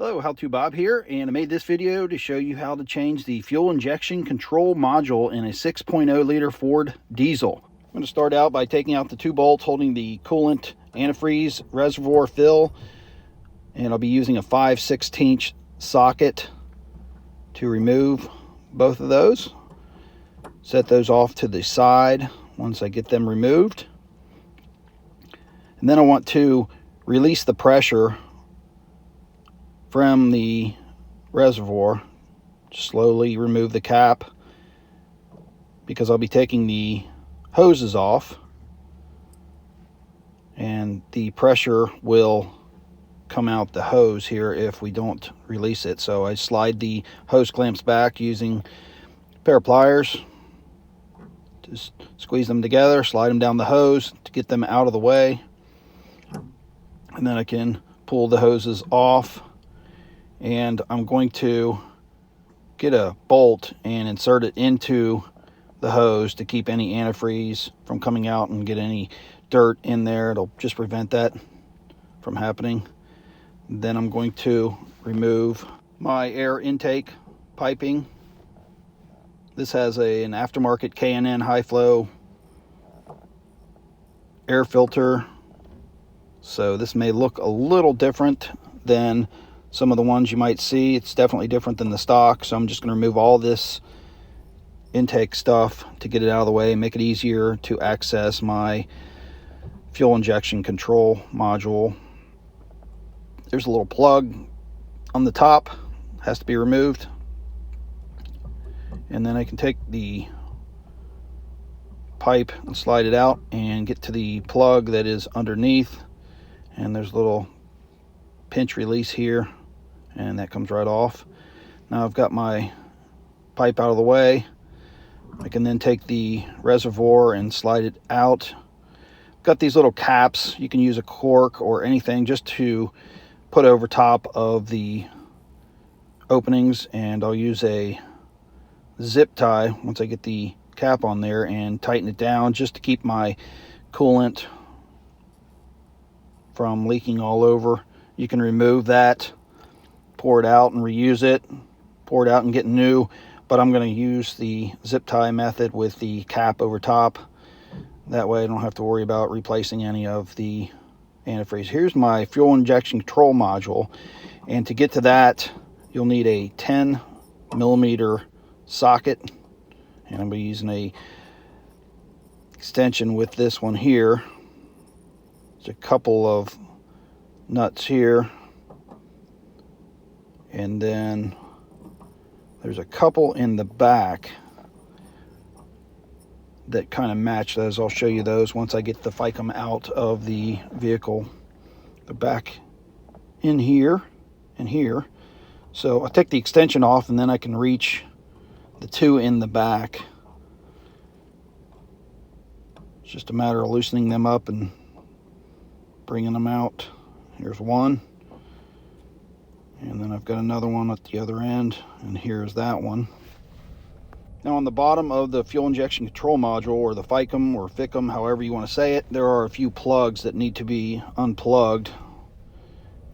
Hello, How To Bob here, and I made this video to show you how to change the fuel injection control module in a 6.0 liter Ford diesel. I'm going to start out by taking out the two bolts holding the coolant antifreeze reservoir fill, and I'll be using a 5/16 socket to remove both of those. Set those off to the side once I get them removed. And then I want to release the pressure from the reservoir. Just slowly remove the cap because I'll be taking the hoses off and the pressure will come out the hose here if we don't release it. So I slide the hose clamps back using a pair of pliers. Just squeeze them together, slide them down the hose to get them out of the way, and then I can pull the hoses off. And I'm going to get a bolt and insert it into the hose to keep any antifreeze from coming out and get any dirt in there. It'll just prevent that from happening. Then I'm going to remove my air intake piping. This has an aftermarket K&N high flow air filter, so this may look a little different than some of the ones you might see. It's definitely different than the stock, so I'm just going to remove all this intake stuff to get it out of the way and make it easier to access my fuel injection control module. There's a little plug on the top, has to be removed, and then I can take the pipe and slide it out and get to the plug that is underneath, and there's a little pinch release here, and that comes right off. Now I've got my pipe out of the way. I can then take the reservoir and slide it out. I've got these little caps. You can use a cork or anything just to put over top of the openings, and I'll use a zip tie once I get the cap on there and tighten it down just to keep my coolant from leaking all over. You can remove that, pour it out and reuse it, pour it out and get new, but I'm going to use the zip tie method with the cap over top. That way I don't have to worry about replacing any of the antifreeze. Here's my fuel injection control module, and to get to that you'll need a 10mm socket, and I'm going to be using a extension with this one here. There's a couple of nuts here, and then there's a couple in the back that kind of match those. I'll show you those once I get the ficum out of the vehicle. They're back in here and here, so I'll take the extension off and then I can reach the two in the back. It's just a matter of loosening them up and bringing them out. Here's one, and then I've got another one at the other end, and here's that one. Now on the bottom of the fuel injection control module, or the ficum or ficum, however you want to say it, there are a few plugs that need to be unplugged,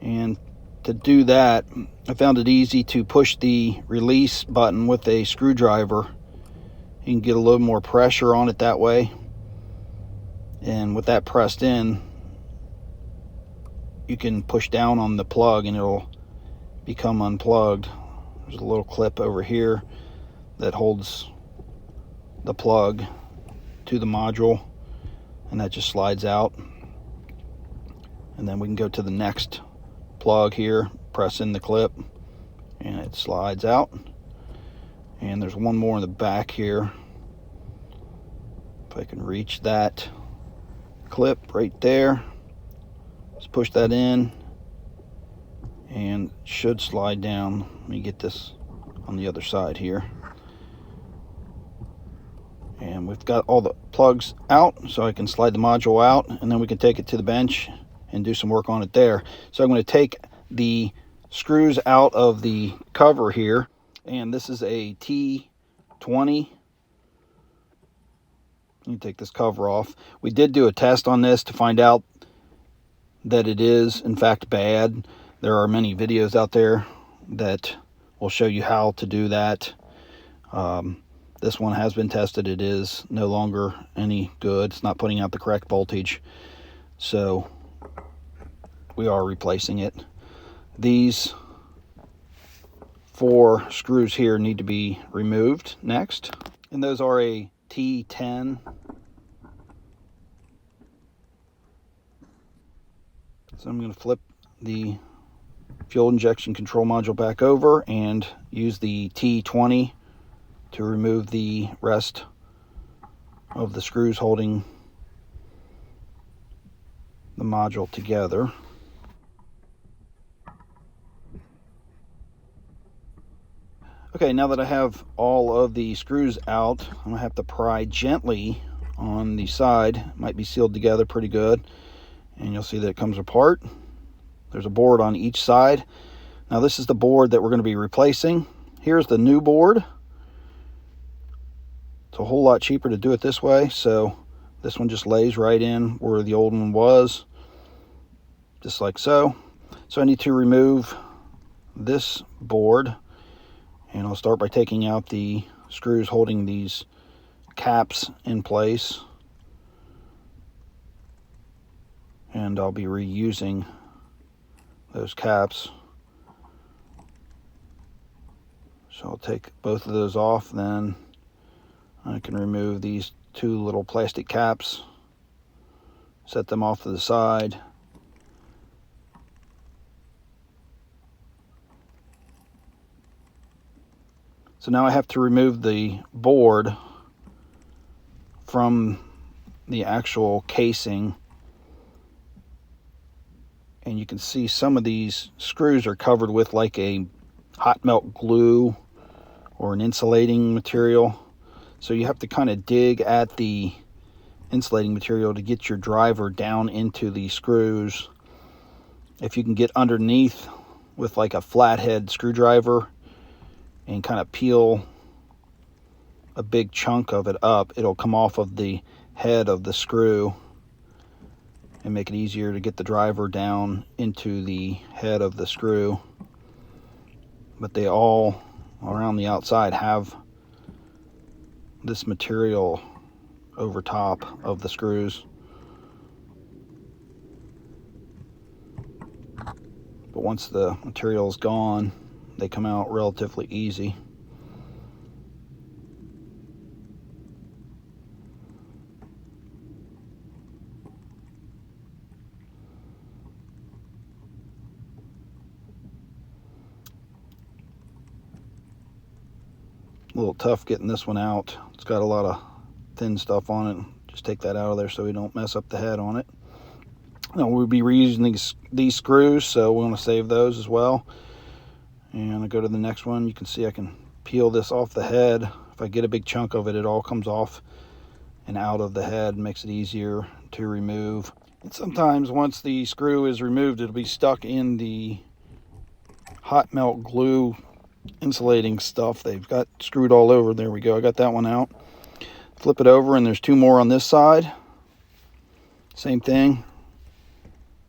and to do that I found it easy to push the release button with a screwdriver. You can get a little more pressure on it that way, and with that pressed in you can push down on the plug and it'll become unplugged. There's a little clip over here that holds the plug to the module, and that just slides out, and then we can go to the next plug here, press in the clip, and it slides out. And there's one more in the back here. If I can reach that clip right there, just push that in and it should slide down. Let me get this on the other side here. And we've got all the plugs out, so I can slide the module out, and then we can take it to the bench and do some work on it there. So I'm going to take the screws out of the cover here, and this is a T20. You can take this cover off. We did do a test on this to find out that it is in fact bad. There are many videos out there that will show you how to do that. This one has been tested. It is no longer any good. It's not putting out the correct voltage, so we are replacing it. These 4 screws here need to be removed next, and those are a T10. So I'm going to flip the fuel injection control module back over and use the T20 to remove the rest of the screws holding the module together. Okay, now that I have all of the screws out, I'm going to have to pry gently on the side. It might be sealed together pretty good, and you'll see that it comes apart. There's a board on each side. Now this is the board that we're going to be replacing. Here's the new board. It's a whole lot cheaper to do it this way, so this one just lays right in where the old one was, just like so. So I need to remove this board, and I'll start by taking out the screws holding these caps in place, and I'll be reusing those caps. So I'll take both of those off, then I can remove these 2 little plastic caps, set them off to the side. So now I have to remove the board from the actual casing, and you can see some of these screws are covered with like a hot melt glue or an insulating material. So you have to kind of dig at the insulating material to get your driver down into the screws. If you can get underneath with like a flathead screwdriver and kind of peel a big chunk of it up, it'll come off of the head of the screw and make it easier to get the driver down into the head of the screw. But they all around the outside have this material over top of the screws. But once the material is gone, they come out relatively easy. A little tough getting this one out. It's got a lot of thin stuff on it. Just take that out of there so we don't mess up the head on it. Now we'll be reusing these screws, so we want to save those as well. And I go to the next one. You can see I can peel this off the head. If I get a big chunk of it, it all comes off and out of the head, makes it easier to remove. And sometimes once the screw is removed, it'll be stuck in the hot melt glue insulating stuff they've got screwed all over. There we go. I got that one out. Flip it over, and there's 2 more on this side. Same thing.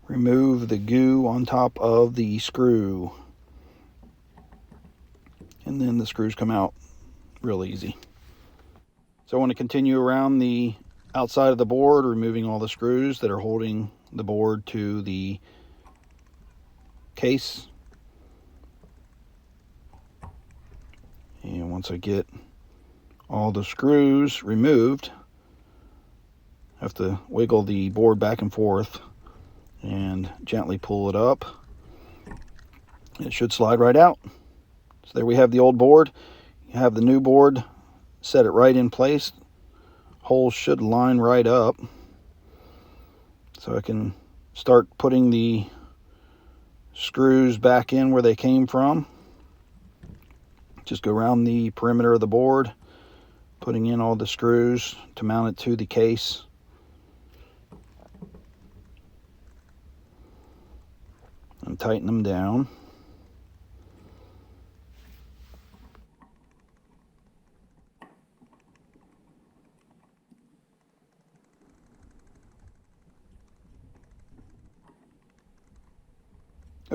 Remove the goo on top of the screw, and then the screws come out real easy. So I want to continue around the outside of the board, removing all the screws that are holding the board to the case. And once I get all the screws removed, I have to wiggle the board back and forth and gently pull it up. It should slide right out. So there we have the old board. You have the new board. Set it right in place. Holes should line right up. So I can start putting the screws back in where they came from. Just go around the perimeter of the board, putting in all the screws to mount it to the case. And tighten them down.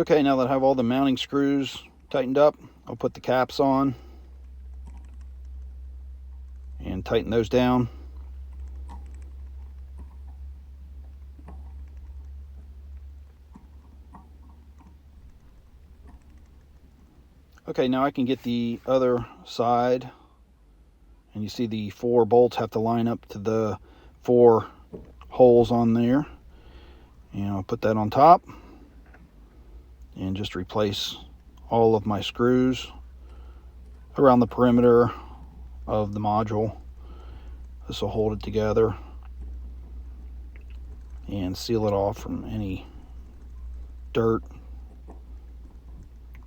Okay, now that I have all the mounting screws tightened up, I'll put the caps on and tighten those down. Okay, now I can get the other side, and you see the 4 bolts have to line up to the 4 holes on there. And I'll put that on top and just replace all of my screws around the perimeter of the module. This will hold it together and seal it off from any dirt,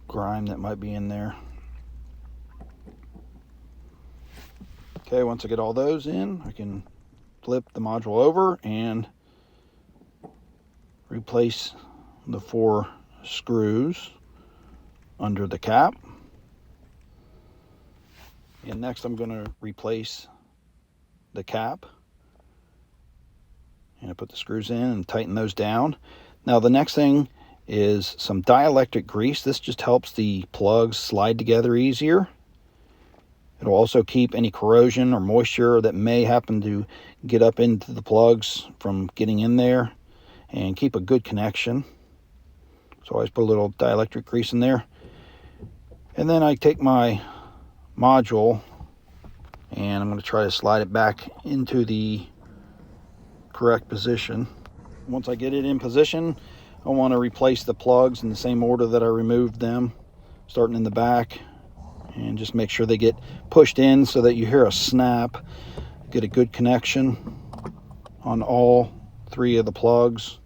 grime that might be in there. Okay, once I get all those in, I can flip the module over and replace the 4 screws under the cap. And next I'm going to replace the cap. And I put the screws in and tighten those down. Now the next thing is some dielectric grease. This just helps the plugs slide together easier. It'll also keep any corrosion or moisture that may happen to get up into the plugs from getting in there, and keep a good connection. So I always put a little dielectric grease in there. And then I take my module and I'm going to try to slide it back into the correct position. Once I get it in position, I want to replace the plugs in the same order that I removed them, starting in the back, and just make sure they get pushed in so that you hear a snap. Get a good connection on all 3 of the plugs.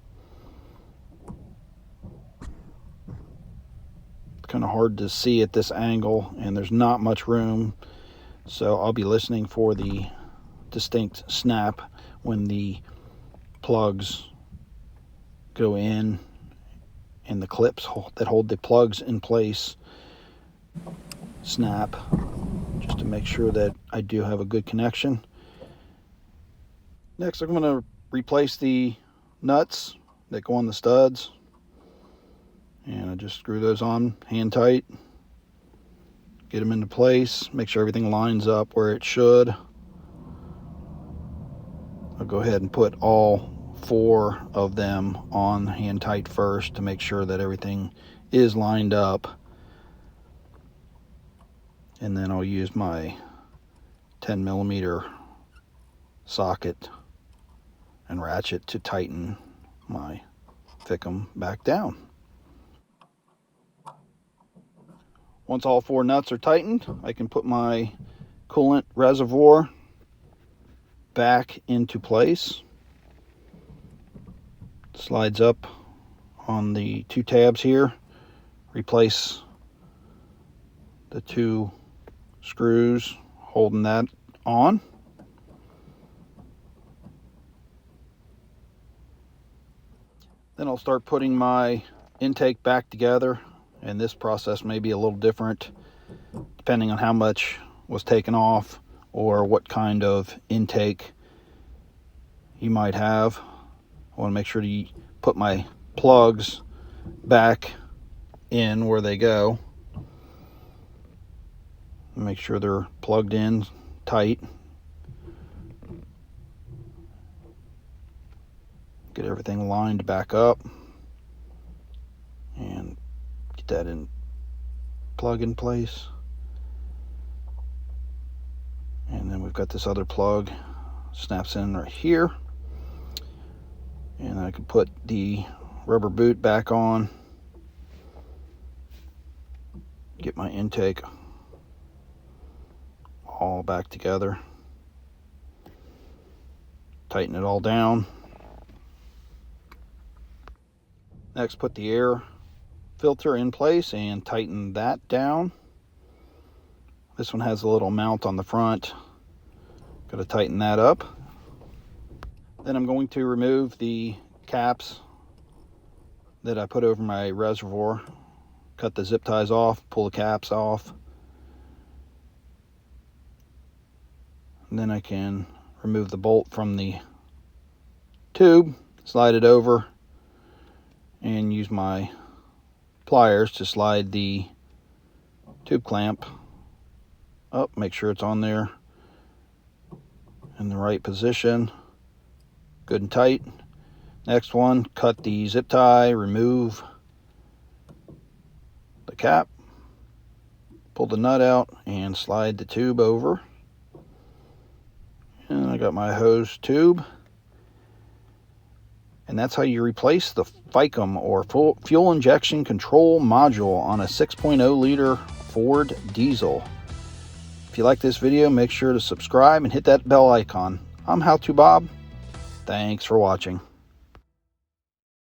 It's kind of hard to see at this angle and there's not much room, so I'll be listening for the distinct snap when the plugs go in and the clips that hold the plugs in place snap, just to make sure that I do have a good connection. Next, I'm going to replace the nuts that go on the studs, and I just screw those on hand tight, get them into place, make sure everything lines up where it should. I'll go ahead and put all 4 of them on hand tight first to make sure that everything is lined up. And then I'll use my 10mm socket and ratchet to tighten my ficum back down. Once all 4 nuts are tightened, I can put my coolant reservoir back into place. Slides up on the 2 tabs here. Replace the 2 screws holding that on. Then I'll start putting my intake back together, and this process may be a little different depending on how much was taken off or what kind of intake you might have. I want to make sure to put my plugs back in where they go. Make sure they're plugged in tight. Get everything lined back up and get that in plug in place. And then we've got this other plug, snaps in right here. And I can put the rubber boot back on, get my intake all back together, tighten it all down. Next, put the air filter in place and tighten that down. This one has a little mount on the front. Got to tighten that up. Then I'm going to remove the caps that I put over my reservoir. Cut the zip ties off, pull the caps off. And then I can remove the bolt from the tube, slide it over, and use my pliers to slide the tube clamp up. Make sure it's on there in the right position, good and tight. Next one, cut the zip tie, remove the cap, pull the nut out, and slide the tube over. And I got my hose tube. And that's how you replace the FICM, or fuel injection control module, on a 6.0 liter Ford diesel. If you like this video, make sure to subscribe and hit that bell icon. I'm How To Bob. Thanks for watching.